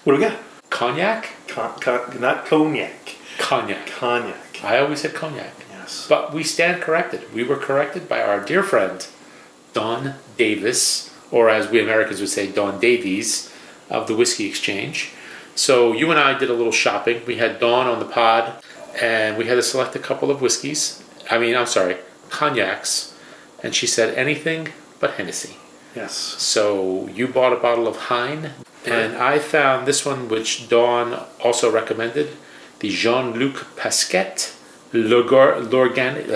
What do we got? Cognac? Not cognac. Cognac. Cognac. I always said cognac. Yes. But we stand corrected. We were corrected by our dear friend, Don Davies, or as we Americans would say, Don Davies, of the Whiskey Exchange. So you and I did a little shopping. We had Dawn on the pod, and we had to select a couple of whiskeys. Cognacs. And she said anything but Hennessy. Yes. So you bought a bottle of Hein, and I found this one, which Dawn also recommended, the Jean Luc Pasquet, the organic.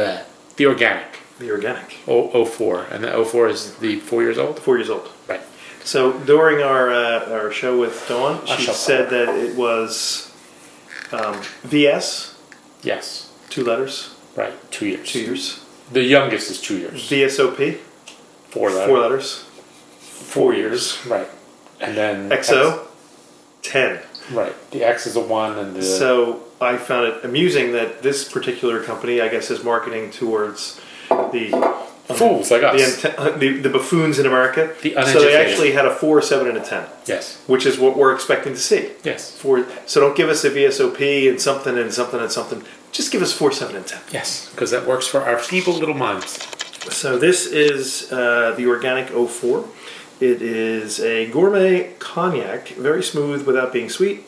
The organic. 04, and the 04 is the 4 years old? 4 years old. Right. So during our show with Dawn, she said that it was VS. Yes. 2 letters. Right, 2 years. 2 years. The youngest is 2 years. VSOP. 4 letters. 4 letters. 4 years. Right. And then... XO. 10. Right. The X is a 1 and the... So I found it amusing that this particular company, I guess, is marketing towards the... fools like us. The buffoons in America. The uneducated. So they actually had a 4, 7, and a 10. Yes. Which is what we're expecting to see. Yes. So don't give us a VSOP and something and something and something. Just give us 4, 7, and 10. Yes, because that works for our feeble little minds. So this is the Organic 04. It is a gourmet cognac, very smooth without being sweet.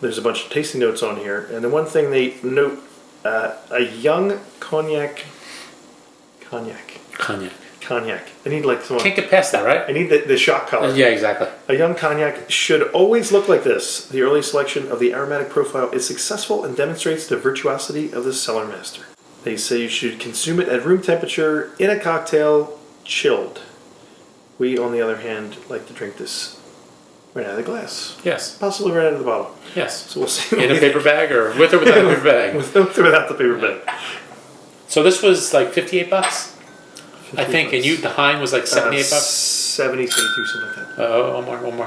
There's a bunch of tasting notes on here. And the one thing they note, a young cognac. I need like someone. Can't get past that, right? I need the shot color. Yeah, exactly. A young cognac should always look like this. The early selection of the aromatic profile is successful and demonstrates the virtuosity of the cellar master. They say you should consume it at room temperature in a cocktail, chilled. We, on the other hand, like to drink this right out of the glass. Yes. Possibly right out of the bottle. Yes. So we'll see. In a paper bag or with or without a paper bag? With or without the paper bag. So this was like $58, I think, bucks. and the Hein was like $78. 70, 72, something like that. Oh, one more.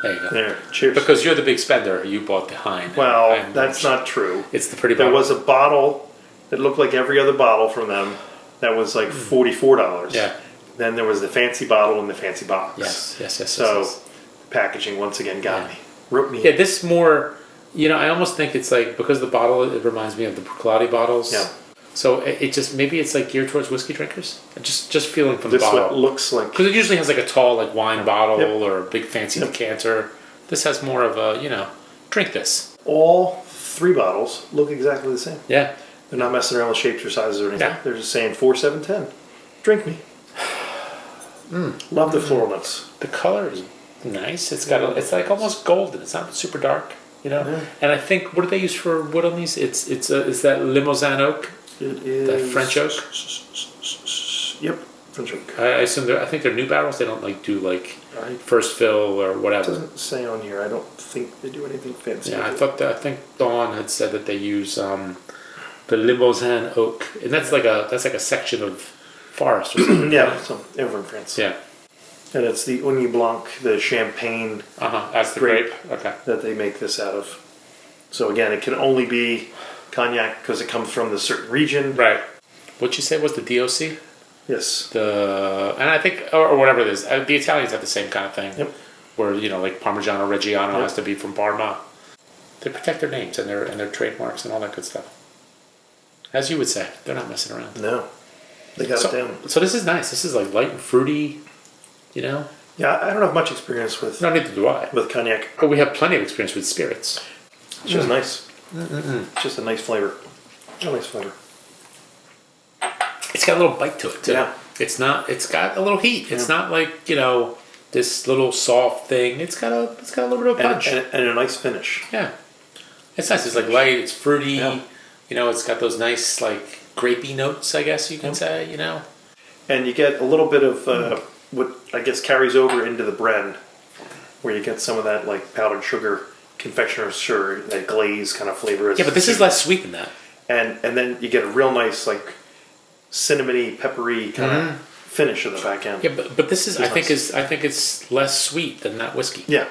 There you go. There, cheers. Because you're the big spender, you bought the Hein. Well, that's not true. It's the pretty bottle. There was a bottle that looked like every other bottle from them that was like $44. Yeah. Then there was the fancy bottle in the fancy box. Yes. So packaging once again got me. Wrote me. Yeah, this more, I almost think it's like, because the bottle, it reminds me of the Bruichladdich bottles. Yeah. So it just, maybe it's like geared towards whiskey drinkers. Just feeling from the This bottle. what looks like. Because it usually has like a tall like wine bottle Yep. or a big fancy decanter. This has more of a, drink this. All 3 bottles look exactly the same. Yeah. They're not messing around with shapes or sizes or anything. Yeah. They're just saying 4, 7, 10. Drink me. Love the floral notes. The color is nice. It's got it's like almost golden. It's not super dark, Yeah. And I think, what do they use for wood on these? It's that Limosin oak. It is The French oak. Yep, French oak. I assume I think they're new barrels. They don't like do like I- first fill or It whatever. doesn't say on here. I don't think they do anything fancy. Yeah, with it. I think Dawn had said that they use the Limosin oak, and that's like a section of forest or something. Yeah, so over in France. Yeah. And it's the Onion Blanc, the champagne That's the grape. Okay. that they make this out of. So again, it can only be cognac because it comes from the certain region. Right. What'd you say was the DOC? Yes. And I think, or whatever it is, the Italians have the same kind of thing. Yep. Where like Parmigiano Reggiano has to be from Parma. They protect their names and their trademarks and all that good stuff. As you would say, they're not messing around. No. They got it down. So this is nice. This is like light and fruity, Yeah, I don't have much experience with No, neither do I. with cognac. But we have plenty of experience with spirits. It's just nice. It's just a nice flavor. A nice flavor. It's got a little bite to it too. Yeah. It's got a little heat. It's not like, this little soft thing. It's got a little bit of punch. And a nice finish. Yeah. It's nice. It's like light, it's fruity. Yeah. It's got those nice like grapey notes, I guess you can say, And you get a little bit of what I guess carries over into the blend, where you get some of that like powdered sugar, confectioner's sugar, that glaze kind of flavor. Yeah, but this is less sweet than that. And then you get a real nice like cinnamony, peppery kind of finish at the back end. Yeah, but this is I think it's less sweet than that whiskey. Yeah.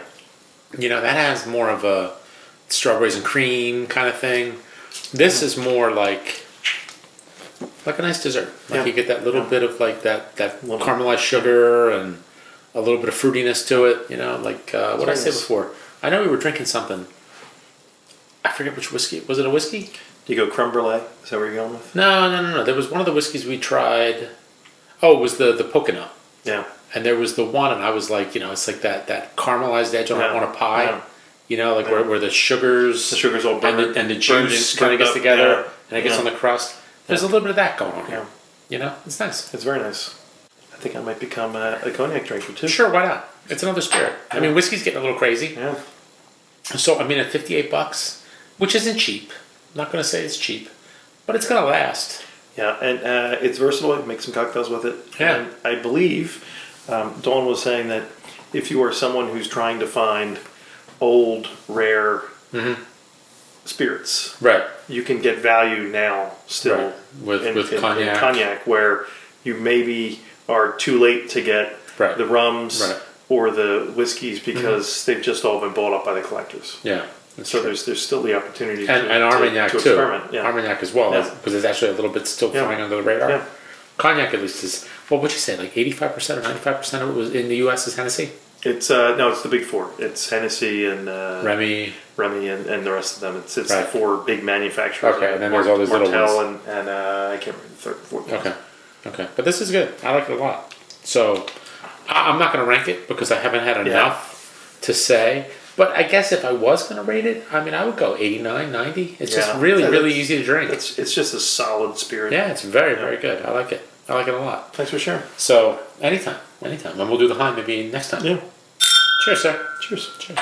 That has more of a strawberries and cream kind of thing. This is more like a nice dessert. Like you get that little bit of like that caramelized sugar and a little bit of fruitiness to it. You know, like what did I say before? I know we were drinking something. I forget which whiskey. Was it a whiskey? Do you go creme brulee? Is that what you're going with? No. There was one of the whiskeys we tried. Oh, it was the Pocono. Yeah. And there was the one, and I was like, you know, it's like that caramelized edge on a pie. Yeah. You know, like where the sugars all burned, and the juice kind of gets together, and it gets on the crust. There's a little bit of that going on here. Yeah. You know, it's nice. It's very nice. I think I might become a cognac drinker too. Sure, why not? It's another spirit. I mean, whiskey's getting a little crazy. Yeah. So I mean, at $58, which isn't cheap. I'm not going to say it's cheap, but it's going to last. Yeah, and it's versatile. You can make some cocktails with it. Yeah. And I believe Dawn was saying that if you are someone who's trying to find old, rare spirits, Right. you can get value now still with cognac. in cognac, where you maybe are too late to get the rums or the whiskeys because they've just all been bought up by the collectors. Yeah. So there's still the opportunity and to Armagnac to too. experiment. Yeah. Armagnac as well, because it's actually a little bit still flying under the radar. Yeah. Cognac at least is, what would you say, like 85% or 95% of it was in the U.S. is Hennessy? It's no, it's the big four. It's Hennessy and Remy, and the rest of them. It's the four big manufacturers. Okay, and then there's all these little ones. And I can't remember the third, fourth. Okay, but this is good. I like it a lot. So I'm not going to rank it because I haven't had enough to say. But I guess if I was going to rate it, I mean, I would go 89, 90. It's just really easy to drink. It's just a solid spirit. Yeah, it's very good. I like it. I like it a lot. Thanks for sharing. So anytime, and we'll do the High maybe next time. Yeah. Cheers, sir. Cheers. Cheers.